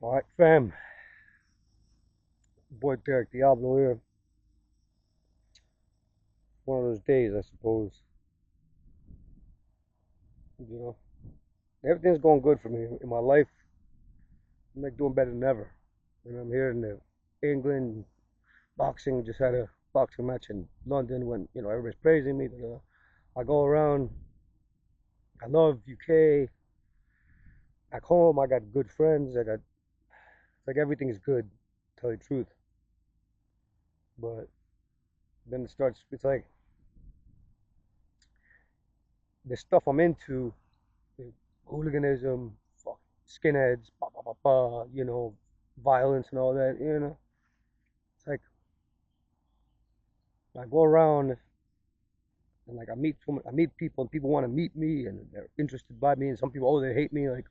Alright, fam. Boy Derek Diablo here. One of those days, I suppose. You know, everything's going good for me in my life. I'm like doing better than ever. And I'm here in England, boxing. Just had a boxing match in London when, everybody's praising me. But, I go around. I love UK. Back home, I got good friends. It's like everything's good, to tell you the truth. But then it's like the stuff I'm into, hooliganism, fuck, skinheads, violence and all that. It's like I go around and like I meet people and people want to meet me and they're interested by me and some people, oh, they hate me like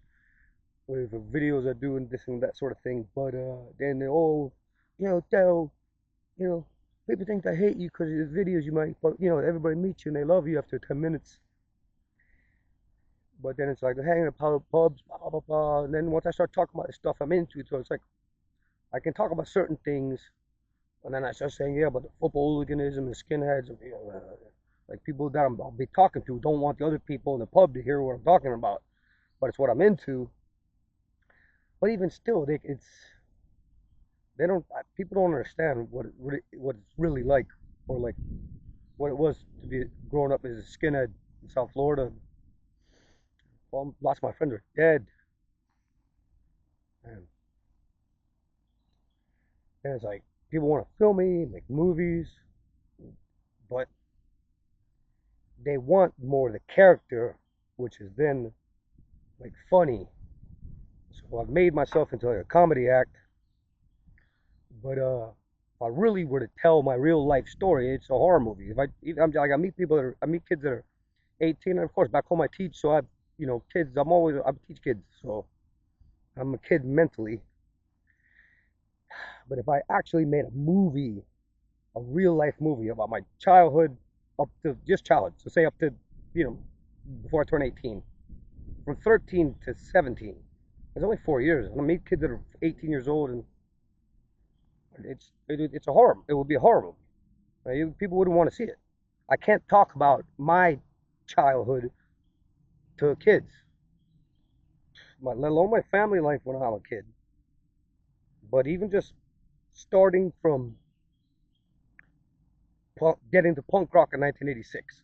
with the videos I do and this and that sort of thing. But then they, oh, Del, you know, people think I hate you because of the videos you make, but everybody meets you and they love you after 10 minutes. But then it's like they're hanging at pubs, blah, blah, blah, blah. And then once I start talking about the stuff I'm into, so it's like I can talk about certain things. And then I start saying, yeah, but the football hooliganism and skinheads, like people that I'll be talking to don't want the other people in the pub to hear what I'm talking about, but it's what I'm into. But even still, they don't people don't understand what it's really like, or like what it was to be growing up as a skinhead in South Florida. Well, lots of my friends are dead, and it's like people want to film me, make movies, but they want more of the character, which is then like funny. So I've made myself into like a comedy act, but if I really were to tell my real life story, it's a horror movie. I'm like I meet I meet kids that are 18, and of course back home I teach, so kids. I teach kids, so I'm a kid mentally. But if I actually made a movie, a real life movie about my childhood up to just childhood, so say up to you know before I turn 18, from 13 to 17. It's only 4 years. And I meet kids that are 18 years old, and it's a horror. It would be a horror movie. Right? People wouldn't want to see it. I can't talk about my childhood to kids, let alone my family life when I was a kid. But even just starting from getting to punk rock in 1986,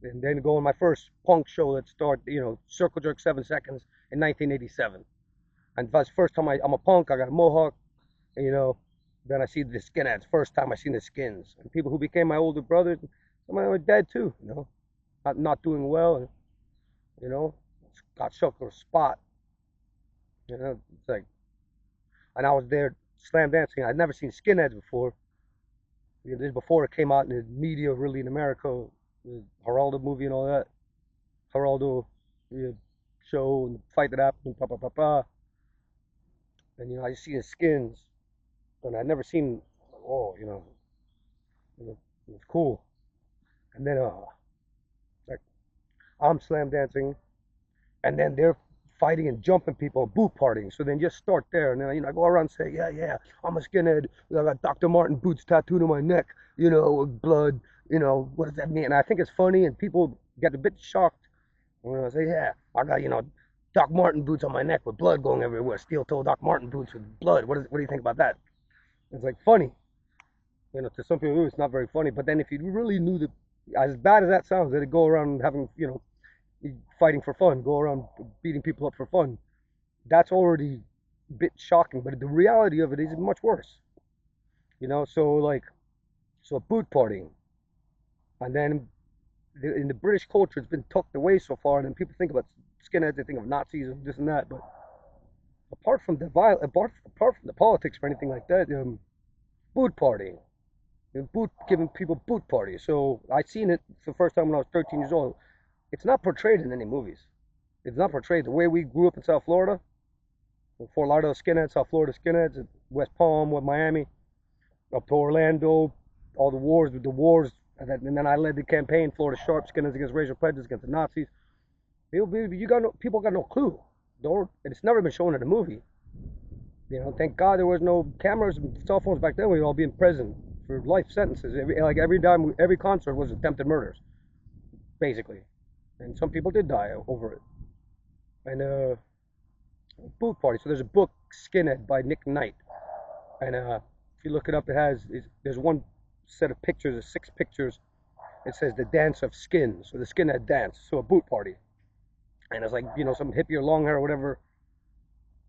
and then going my first punk show that started, Circle Jerk 7 Seconds in 1987. And that's the first time I'm a punk. I got a mohawk, and, then I see the skinheads. First time I seen the skins, and people who became my older brothers. Some of them are dead too. Not doing well, and you know, got shook or spot. It's like, and I was there slam dancing. I'd never seen skinheads before. This is before it came out in the media, really in America. The Geraldo movie and all that. Geraldo, show and the fight that happened, blah blah blah blah. And I just see the skins, and I'd never seen. Oh, it's cool. And then like I'm slam dancing, and then they're fighting and jumping people and boot partying. So then just start there, and then I go around and say, yeah, yeah, I'm a skinhead. I got Dr. Martin boots tattooed on my neck, with blood. What does that mean? And I think it's funny, and people get a bit shocked when I say, yeah, I got Doc Martin boots on my neck with blood going everywhere. Steel toe Doc Martin boots with blood. What do you think about that? It's like funny. To some people it's not very funny. But then if you really knew that, as bad as that sounds, that it go around having fighting for fun, go around beating people up for fun. That's already a bit shocking, but the reality of it is much worse. So boot partying, and then in the British culture, it's been tucked away so far, and then people think about skinheads, they think of Nazis and this and that. But apart from the politics or anything like that, boot partying, giving people boot parties. So I seen it for the first time when I was 13 years old. It's not portrayed in any movies. It's not portrayed the way we grew up in South Florida. Fort Lauderdale skinheads, South Florida skinheads, West Palm, West Miami, up to Orlando, all the wars with the wars, and then I led the campaign, Florida Sharp, skinheads against racial prejudice, against the Nazis. People got no clue. It's never been shown in a movie. You know, thank God there was no cameras and cell phones back then. We'd all be in prison for life sentences. Every time, every concert was attempted murders, basically, and some people did die over it. And boot party. So there's a book, Skinhead, by Nick Knight, and if you look it up, there's one set of pictures, of 6 pictures. It says the dance of skins, or the skinhead dance, so a boot party, and it's like some hippie or long hair or whatever.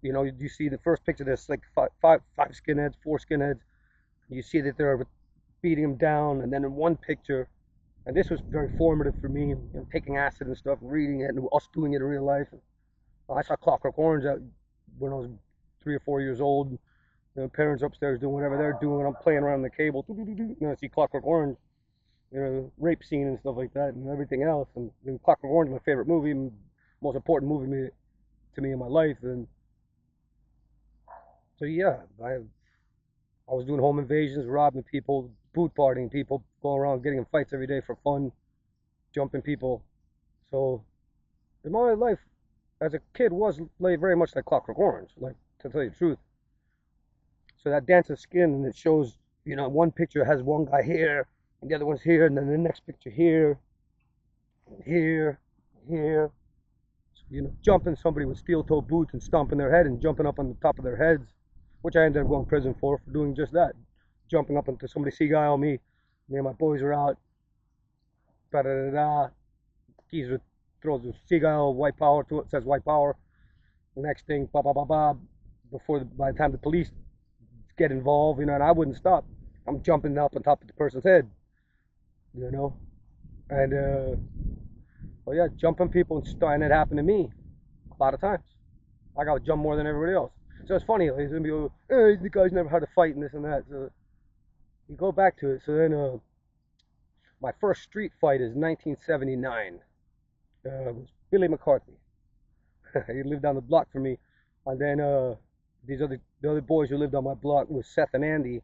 You see the first picture. There's like five skinheads, 4 skinheads. You see that they're beating him down, and then in one picture, and this was very formative for me, taking acid and stuff, reading it, and us doing it in real life. I saw Clockwork Orange when I was 3 or 4 years old. Parents upstairs doing whatever they're doing. I'm playing around the cable. I see Clockwork Orange, rape scene and stuff like that, and everything else. And Clockwork Orange is my favorite movie, most important movie to me in my life. And so yeah, I was doing home invasions, robbing people, boot partying people, going around getting in fights every day for fun, jumping people. So in my life as a kid was like very much like Clockwork Orange, like, to tell you the truth. So that dance of skin, and it shows, one picture has one guy here, and the other one's here, and then the next picture here, and here, here. So, jumping somebody with steel-toe boots and stomping their head and jumping up on the top of their heads, which I ended up going to prison for doing just that. Jumping up into somebody seagull me. Me and my boys are out. Da da da da. Geezer throws a seagull, white power to it, says white power. The next thing, ba ba ba ba. By the time the police get involved, and I wouldn't stop. I'm jumping up on top of the person's head, you know, and well, yeah, jumping people and it happened to me a lot of times. I got jumped more than everybody else. So it's funny, like, some people, the guy's never had a fight and this and that. So you go back to it. So then, my first street fight is 1979. It was Billy McCarthy. He lived down the block from me, and then the other boys who lived on my block was Seth and Andy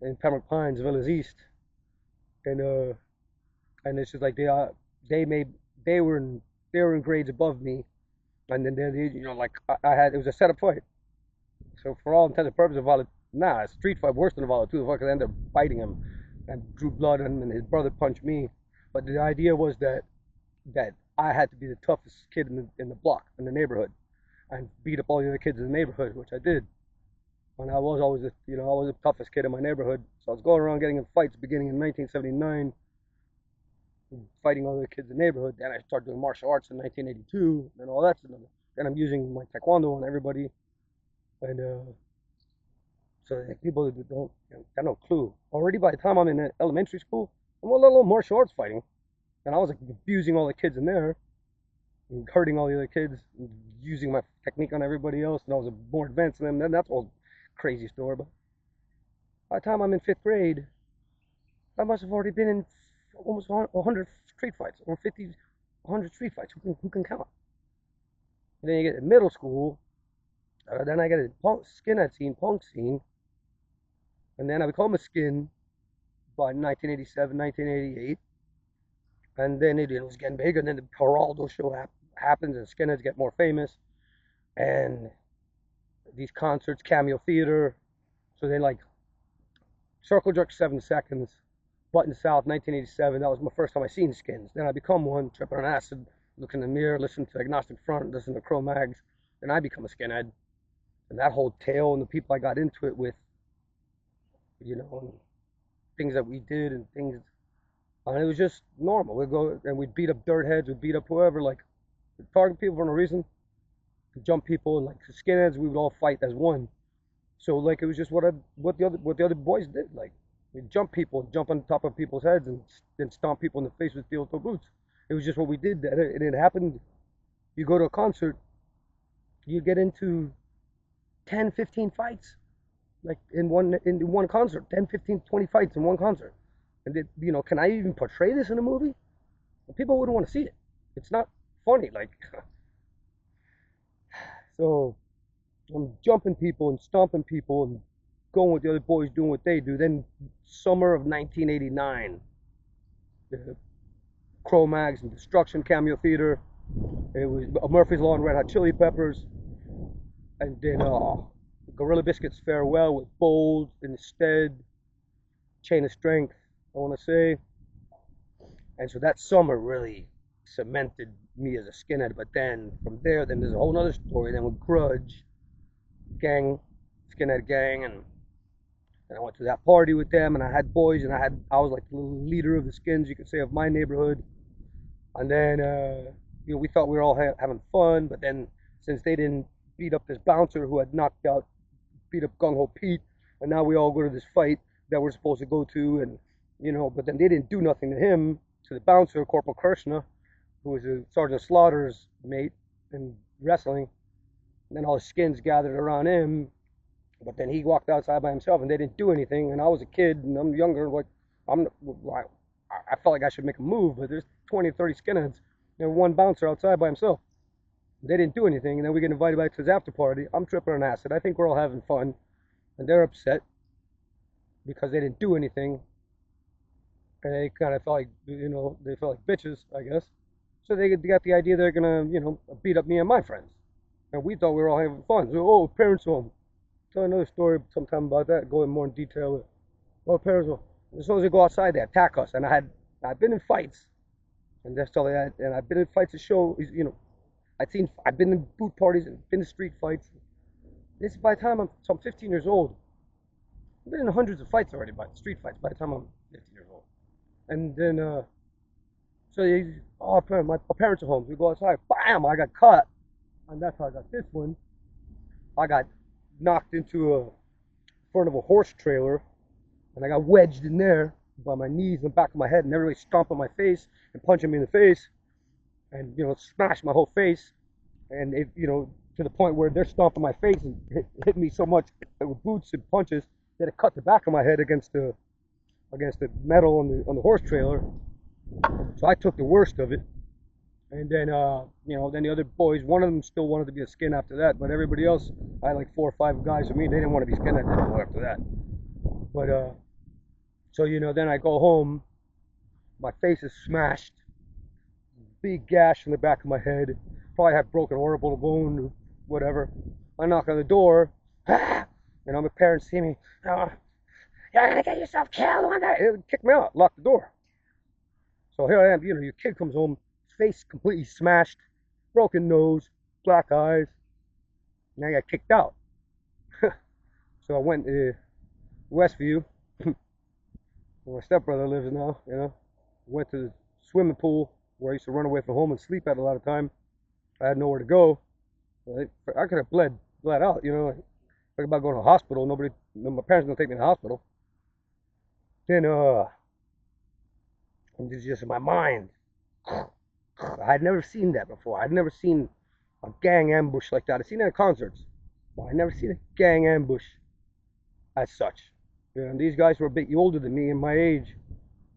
in Pembroke Pines, Villas East, and it's just like they made they were in grades above me, and then like I had, it was a setup fight. So for all intents and purposes, a street fight worse than a volatile fight, because I ended up biting him and drew blood on him, and his brother punched me. But the idea was that I had to be the toughest kid in the block, in the neighborhood, and beat up all the other kids in the neighborhood, which I did. And I was always, I was the toughest kid in my neighborhood. So I was going around getting in fights beginning in 1979, fighting all the kids in the neighborhood. Then I started doing martial arts in 1982, and all that stuff. Then I'm using my taekwondo on everybody, and so like, people that don't got no clue. Already by the time I'm in elementary school, I'm a little martial arts fighting, and I was like abusing all the kids in there, and hurting all the other kids, and using my technique on everybody else, and I was more advanced than them. Then that's all crazy story. But by the time I'm in 5th grade, I must have already been in almost 100 street fights, or 50, 100 street fights. Who can count? And then you get to middle school, then I get a skinhead scene, punk scene, and then I become a skin by 1987, 1988, and then it was getting bigger, and then the Geraldo show happens, and skinheads get more famous, and these concerts, Cameo Theater, so then like Circle Jerk 7 Seconds, Button South 1987, that was my first time I seen skins. Then I become one, tripping on acid, look in the mirror, listen to Agnostic Front, listen to Cro Mags, then I become a skinhead. And that whole tale and the people I got into it with, and things that we did and things, and it was just normal. We'd go and we'd beat up dirt heads, we'd beat up whoever, like, we'd target people for no reason, jump people, and like the skinheads, we would all fight as one. So like it was just what the other boys did. Like, we'd jump people, jump on top of people's heads, and then stomp people in the face with steel-toe boots. It was just what we did. And it happened. You go to a concert, you get into 10, 15 fights, like in one concert, 10, 15, 20 fights in one concert. And can I even portray this in a movie? People wouldn't want to see it. It's not funny. Like, so I'm jumping people and stomping people and going with the other boys doing what they do. Then summer of 1989, the Cro Mags and Destruction, Cameo Theater. It was Murphy's Law and Red Hot Chili Peppers, and then Gorilla Biscuits Farewell with Bold instead, Chain of Strength, I want to say. And so that summer really cemented me as a skinhead. But then from there, then there's a whole other story. Then with Grudge, gang, skinhead gang, and I went to that party with them, and I had boys, and I was like the leader of the skins, you could say, of my neighborhood. And then we thought we were all having fun, but then since they didn't beat up this bouncer who had beat up Gung Ho Pete, and now we all go to this fight that we're supposed to go to, and but then they didn't do nothing to him, to the bouncer, Corporal Kirshner, who was a Sergeant Slaughter's mate in wrestling. And then all the skins gathered around him, but then he walked outside by himself, and they didn't do anything. And I was a kid, and I'm younger, like I felt like I should make a move, but there's 20 or 30 skinheads, and one bouncer outside by himself. They didn't do anything, and then we get invited back to his after party. I'm tripping on acid. I think we're all having fun, and they're upset because they didn't do anything, and they kind of felt like, they felt like bitches, I guess. So they got the idea they're gonna, beat up me and my friends, and we thought we were all having fun. So, oh, parents home. Tell another story sometime about that. Go in more in detail. Oh, parents home. As soon as they go outside, they attack us, and I've been in fights, and that's all that. And I've been in fights to show, I've been in boot parties and been in street fights. This by the time I'm 15 years old. I've been in hundreds of fights already, street fights by the time I'm 15 years old. And then, my parents are home. We go outside. Bam! I got caught, and that's how I got this one. I got knocked into front of a horse trailer, and I got wedged in there by my knees and the back of my head, and everybody stomping my face and punching me in the face, and smashed my whole face, and it, to the point where they're stomping my face and hit me so much with boots and punches that it cut the back of my head against the metal on the horse trailer. So I took the worst of it, and then then the other boys, one of them still wanted to be a skin after that, but everybody else, I had like 4 or 5 guys with me, they didn't want to be skinheads anymore after that. But so then I go home, my face is smashed, big gash in the back of my head, probably have broken orbital bone, whatever. I knock on the door, and my parents see me, you're gonna get yourself killed one day. They kick me out, lock the door. So here I am, your kid comes home, his face completely smashed, broken nose, black eyes, and I got kicked out. So I went to Westview, where my stepbrother lives now, went to the swimming pool where I used to run away from home and sleep at a lot of time. I had nowhere to go. I could have bled out, Talk about going to the hospital. My parents don't take me to the hospital. Then, it's just in my mind. I had never seen that before. I'd never seen a gang ambush like that. I've seen it at concerts, but I'd never seen a gang ambush as such. These guys were a bit older than me and my age,